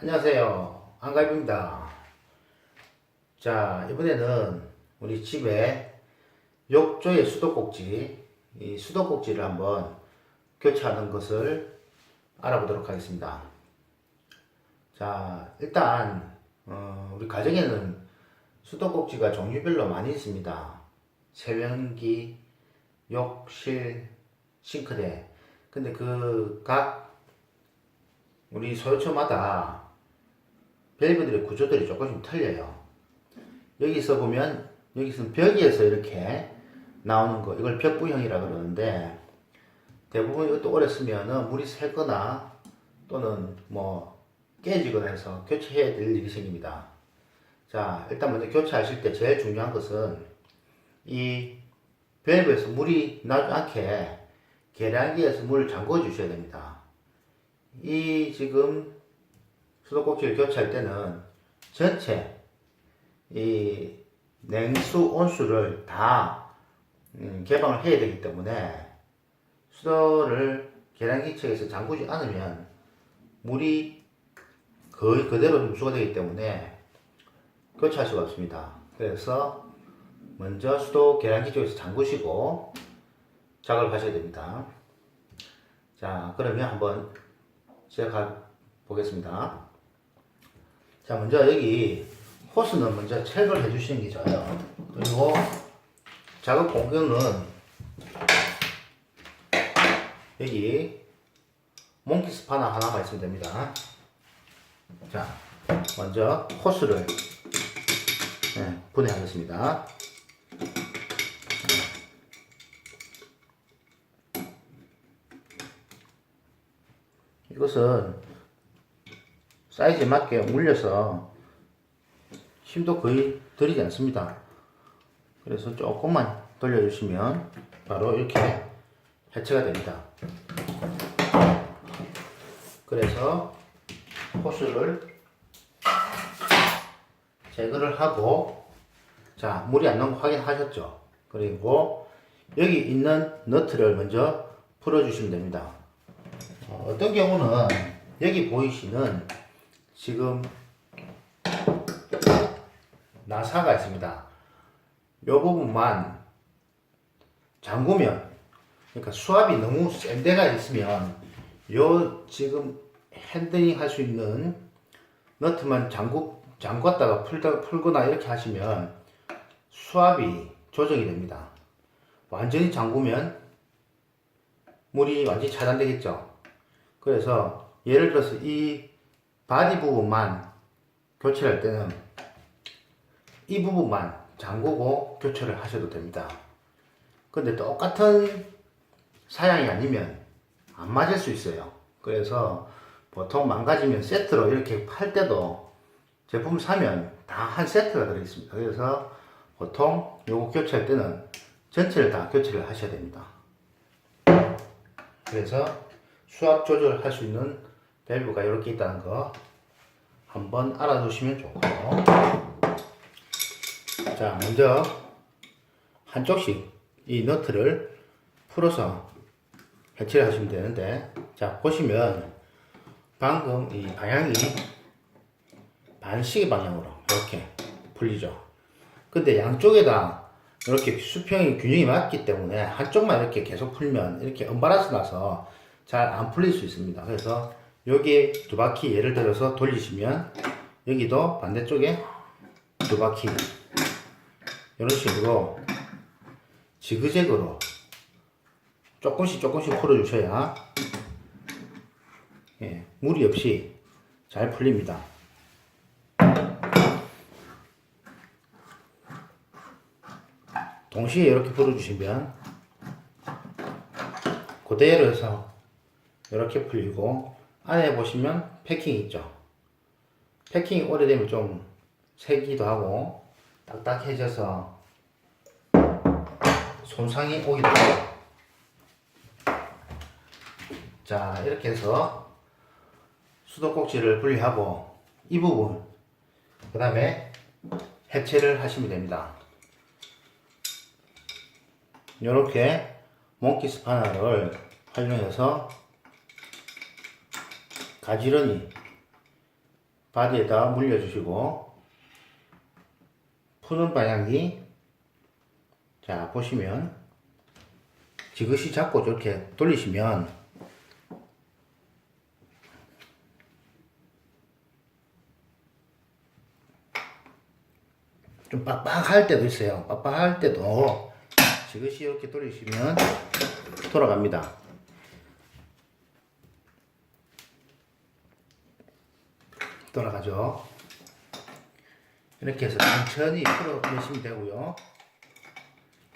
안녕하세요. 안가입입니다. 자, 이번에는 우리 집에 욕조의 수도꼭지, 이 수도꼭지를 한번 교체하는 것을 알아보도록 하겠습니다. 자, 일단 우리 가정에는 수도꼭지가 종류별로 많이 있습니다. 세면기, 욕실, 싱크대. 근데 그 각 우리 소유처마다 밸브들의 구조들이 조금씩 틀려요. 여기서 보면, 여기서는 벽에서 이렇게 나오는 거, 이걸 벽부형이라 그러는데, 대부분 이것도 오래 쓰면은 물이 새거나 또는 뭐 깨지거나 해서 교체해야 될 일이 생깁니다. 자, 일단 먼저 교체하실 때 제일 중요한 것은 이 밸브에서 물이 나지 않게 계량기에서 물을 잠궈 주셔야 됩니다. 이 지금 수도꼭지를 교체할 때는 전체 이 냉수 온수를 다 개방을 해야 되기 때문에 수도를 계량기 측에서 잠그지 않으면 물이 거의 그대로 흡수가 되기 때문에 교체할 수가 없습니다. 그래서 먼저 수도 계량기 쪽에서 잠그시고 작업을 하셔야 됩니다. 자, 그러면 한번 시작해 보겠습니다. 자, 먼저 여기 호스는 먼저 체크를 해주시는 게 좋아요. 그리고 작업 공경은 여기 몽키 스파나 하나가 있으면 됩니다. 자, 먼저 호스를 분해하겠습니다. 이것은 사이즈에 맞게 물려서 힘도 거의 들이지 않습니다. 그래서 조금만 돌려주시면 바로 이렇게 해체가 됩니다. 그래서 호스를 제거를 하고, 자, 물이 안 나온 거 확인하셨죠? 그리고 여기 있는 너트를 먼저 풀어주시면 됩니다. 어떤 경우는 여기 보이시는 지금 나사가 있습니다. 이 부분만 잠그면, 그러니까 수압이 너무 센 데가 있으면 요 지금 핸들링 할 수 있는 너트만 잠궜다가 풀거나 이렇게 하시면 수압이 조정이 됩니다. 완전히 잠그면 물이 완전히 차단되겠죠. 그래서 예를 들어서 이 바디 부분만 교체할 때는 이 부분만 잠그고 교체를 하셔도 됩니다. 근데 똑같은 사양이 아니면 안 맞을 수 있어요. 그래서 보통 망가지면 세트로 이렇게 팔 때도 제품을 사면 다 한 세트가 들어있습니다. 그래서 보통 요거 교체할 때는 전체를 다 교체를 하셔야 됩니다. 그래서 수압 조절을 할 수 있는 밸브가 이렇게 있다는 거 한번 알아두시면 좋고요. 자, 먼저 한쪽씩 이 너트를 풀어서 해체를 하시면 되는데, 자, 보시면 방금 이 방향이 반시계 방향으로 이렇게 풀리죠. 근데 양쪽에다 이렇게 수평이 균형이 맞기 때문에 한쪽만 이렇게 계속 풀면 이렇게 언밸런스 나서 잘 안 풀릴 수 있습니다. 그래서 여기 두 바퀴 예를 들어서 돌리시면 여기도 반대쪽에 두 바퀴 이런 식으로 지그재그로 조금씩 풀어주셔야 무리 없이 잘 풀립니다. 동시에 이렇게 풀어주시면 그대로 해서 이렇게 풀리고, 안에 보시면 패킹이 있죠. 패킹이 오래되면 좀 새기도 하고 딱딱해져서 손상이 오기도 해요. 자, 이렇게 해서 수도꼭지를 분리하고 이 부분 그 다음에 해체를 하시면 됩니다. 이렇게 몽키 스파너를 활용해서 가지런히 바디에다 물려주시고 푸는 방향이 자 보시면 지그시 잡고 저렇게 돌리시면 좀 빡빡할 때도 있어요. 빡빡할 때도 지그시 이렇게 돌리시면 돌아갑니다. 돌아가죠. 이렇게 해서 천천히 풀어내시면 되고요.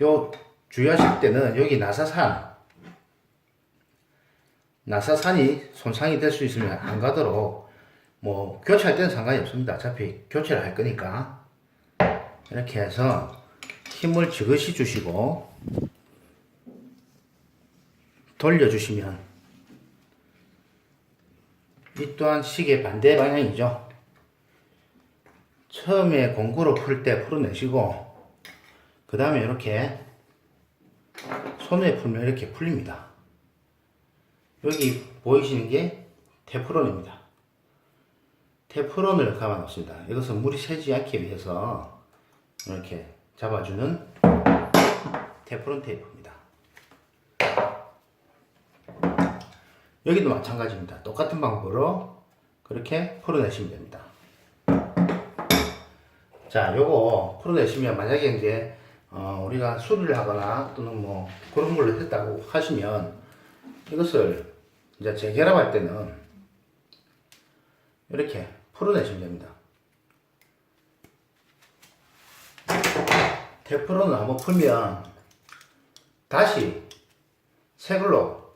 요 주의하실 때는 여기 나사산이 손상이 될 수 있으면 안 가도록 뭐 교체할 때는 상관이 없습니다. 어차피 교체를 할 거니까 이렇게 해서 힘을 지그시 주시고 돌려주시면 이 또한 시계 반대 방향이죠. 처음에 공구로 풀 때 풀어내시고 그 다음에 이렇게 손에 풀면 이렇게 풀립니다. 여기 보이시는 게 테프론입니다. 테프론을 감아 놓습니다. 이것은 물이 새지 않기 위해서 이렇게 잡아주는 테프론 테이프입니다. 여기도 마찬가지입니다. 똑같은 방법으로 그렇게 풀어내시면 됩니다. 자, 요거 풀어내시면 만약에 이제 우리가 수리를 하거나 또는 뭐 그런 걸로 했다고 하시면 이것을 이제 재결합할 때는 이렇게 풀어내시면 됩니다. 테프론을 한번 풀면 다시 새 걸로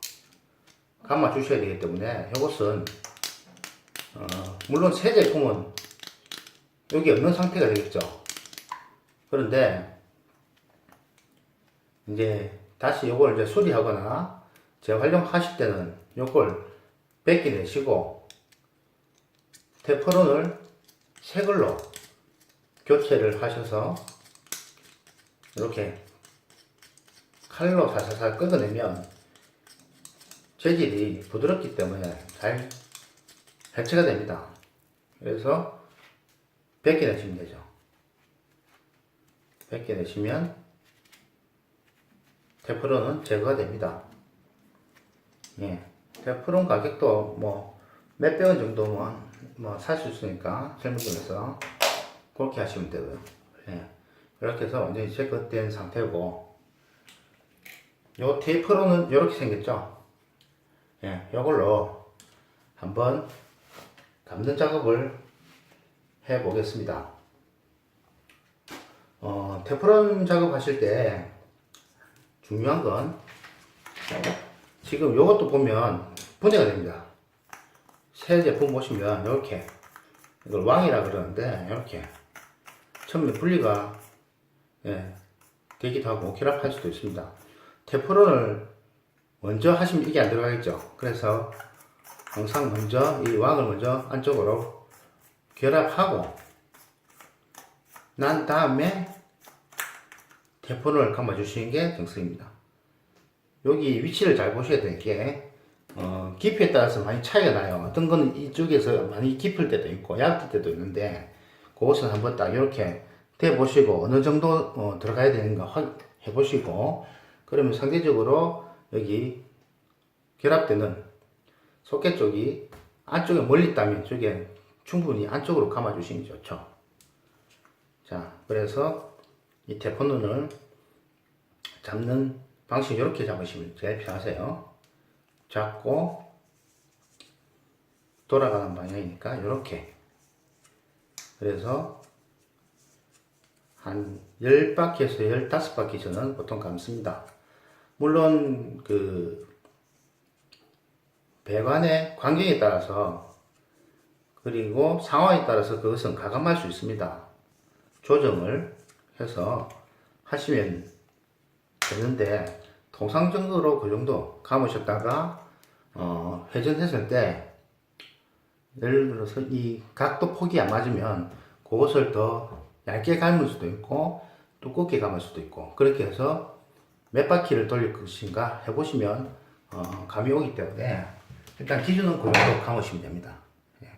감아 주셔야 되기 때문에 이것은 물론 새 제품은 여기 없는 상태가 되겠죠. 그런데 이제 다시 이걸 이제 수리하거나 재활용하실 때는 이걸 벗겨내시고 테프론을 새 걸로 교체를 하셔서 이렇게 칼로 살살살 끄어내면 재질이 부드럽기 때문에 잘 해체가 됩니다. 그래서 벗겨내시면 되죠. 벗겨내시면 테프론은 제거가 됩니다. 예, 테프론 가격도 뭐 몇백 원 정도만 뭐 살 수 있으니까 설명드려서 그렇게 하시면 되고요. 예, 이렇게 해서 완전히 제거된 상태고, 요 테이프로는 이렇게 생겼죠. 예, 요걸로 한번 감는 작업을 해 보겠습니다. 테프론 작업하실 때 중요한 건 지금 요것도 보면 분해가 됩니다. 새 제품 보시면 이렇게 이걸 왕이라 그러는데 이렇게 처음에 분리가 되기도 하고 결합할 수도 있습니다. 테프론을 먼저 하시면 이게 안 들어가겠죠. 그래서 항상 먼저 이 왕을 먼저 안쪽으로 결합하고 난 다음에 테프론을 감아 주시는 게 정석입니다. 여기 위치를 잘 보셔야 되는 게 깊이에 따라서 많이 차이가 나요. 어떤 거는 이쪽에서 많이 깊을 때도 있고 얕을 때도 있는데 그것은 한번 딱 이렇게 대 보시고 어느 정도 들어가야 되는가 해 보시고, 그러면 상대적으로 여기 결합되는 속개 쪽이 안쪽에 멀리 있다면 저게 충분히 안쪽으로 감아 주시는 게 좋죠. 자, 그래서 이 테프론을 잡는 방식 이렇게 잡으시면 제일 편하세요. 잡고 돌아가는 방향이니까 이렇게, 그래서 한 10바퀴에서 15바퀴 저는 보통 감습니다. 물론 그 배관의 광경에 따라서 그리고 상황에 따라서 그것은 가감할 수 있습니다. 조정을 해서 하시면 되는데 통상적으로 그 정도 감으셨다가 회전했을 때 예를 들어서 이 각도 폭이 안 맞으면 그것을 더 얇게 감을 수도 있고 두껍게 감을 수도 있고, 그렇게 해서 몇 바퀴를 돌릴 것인가 해보시면 감이 오기 때문에 일단 기준은 그 정도 감으시면 됩니다. 예.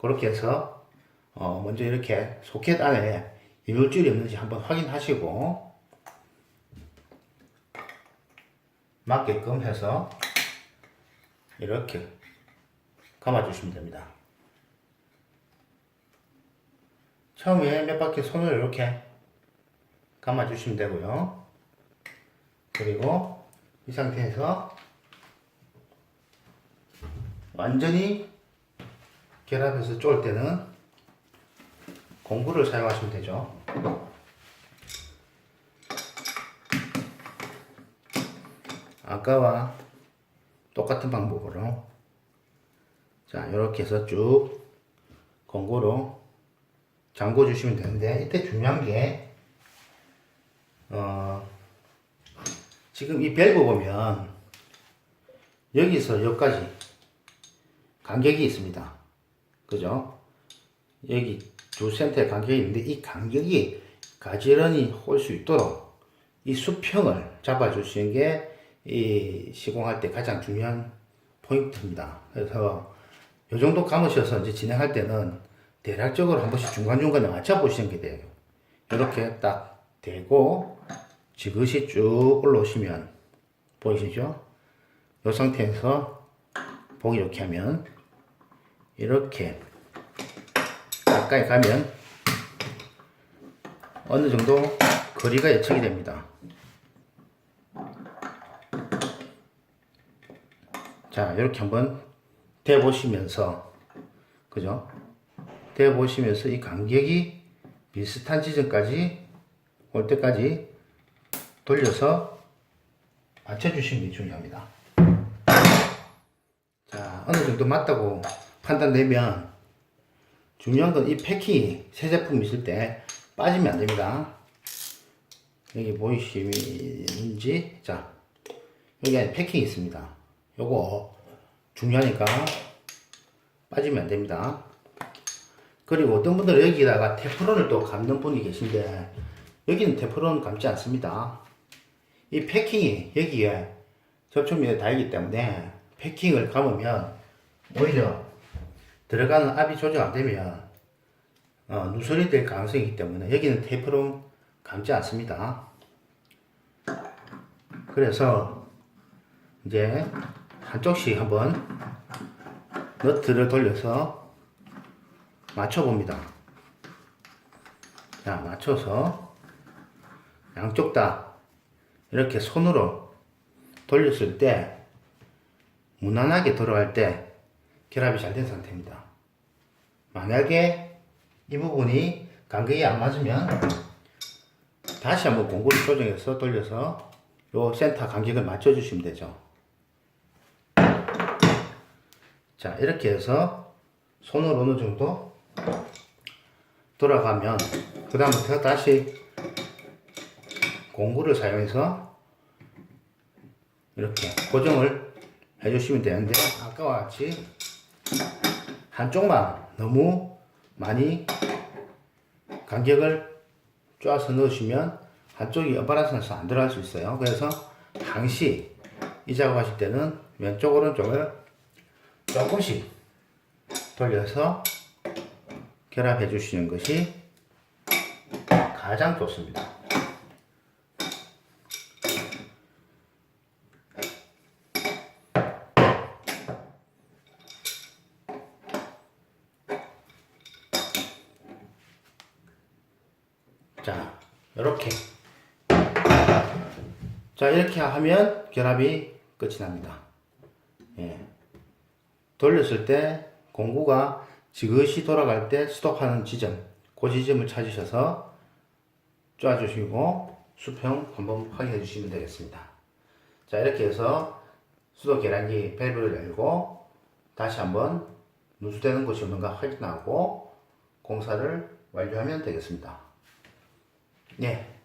그렇게 해서 먼저 이렇게 소켓 안에 이물질이 없는지 한번 확인하시고 맞게끔 해서 이렇게 감아주시면 됩니다. 처음에 몇 바퀴 손을 이렇게 감아주시면 되고요. 그리고 이 상태에서 완전히 결합해서 쪼을 때는 공구를 사용하시면 되죠. 아까와 똑같은 방법으로 자 이렇게 해서 쭉 공구로 잠궈 주시면 되는데, 이때 중요한 게 지금 이 밸브 보면 여기서 여기까지 간격이 있습니다. 그죠? 여기 두 센터에 간격이 있는데 이 간격이 가지런히 홀 수 있도록 이 수평을 잡아 주시는 게 이 시공할 때 가장 중요한 포인트입니다. 그래서 이 정도 감으셔서 이제 진행할 때는 대략적으로 한 번씩 중간중간에 맞춰 보시는 게 돼요. 이렇게 딱 대고 지그시 쭉 올라오시면 보이시죠? 이 상태에서 보기 좋게 하면 이렇게 가까이 가면 어느 정도 거리가 예측이 됩니다. 자, 이렇게 한번 대보시면서, 그죠? 대보시면서 이 간격이 비슷한 지점까지 올 때까지 돌려서 맞춰주시는 게 중요합니다. 자, 어느 정도 맞다고 판단되면 중요한 건 이 패킹이 새 제품 있을 때 빠지면 안 됩니다. 여기 보이시는지, 자, 여기 안에 패킹이 있습니다. 요거 중요하니까 빠지면 안 됩니다. 그리고 어떤 분들은 여기다가 테프론을 또 감는 분이 계신데 여기는 테프론 감지 않습니다. 이 패킹이 여기에 접촉면에 닿기 때문에 패킹을 감으면 오히려 들어가는 압이 조절 안 되면 누설이 될 가능성이 있기 때문에 여기는 테프론 감지 않습니다. 그래서 이제 한쪽씩 한번 너트를 돌려서 맞춰봅니다. 자, 맞춰서 양쪽 다 이렇게 손으로 돌렸을 때 무난하게 들어갈 때 결합이 잘 된 상태입니다. 만약에 이 부분이 간격이 안 맞으면 다시 한번 공구를 조정해서 돌려서 요 센터 간격을 맞춰 주시면 되죠. 자, 이렇게 해서 손으로 어느 정도 돌아가면 그 다음부터 다시 공구를 사용해서 이렇게 고정을 해 주시면 되는데, 아까와 같이 한쪽만 너무 많이 간격을 쪼아서 넣으시면 한쪽이 어바라스나서 안 들어갈 수 있어요. 그래서 항시 이 작업하실 때는 왼쪽 오른쪽을 조금씩 돌려서 결합해 주시는 것이 가장 좋습니다. 자, 이렇게. 자, 이렇게 하면 결합이 끝이 납니다. 예. 돌렸을 때 공구가 지그시 돌아갈 때 스톱하는 지점, 그 지점을 찾으셔서 쪼아주시고 수평 한번 확인해 주시면 되겠습니다. 자, 이렇게 해서 수도 계량기 밸브를 열고 다시 한번 누수되는 곳이 없는가 확인하고 공사를 완료하면 되겠습니다. 네,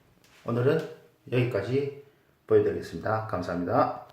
오늘은 여기까지 보여드리겠습니다. 감사합니다.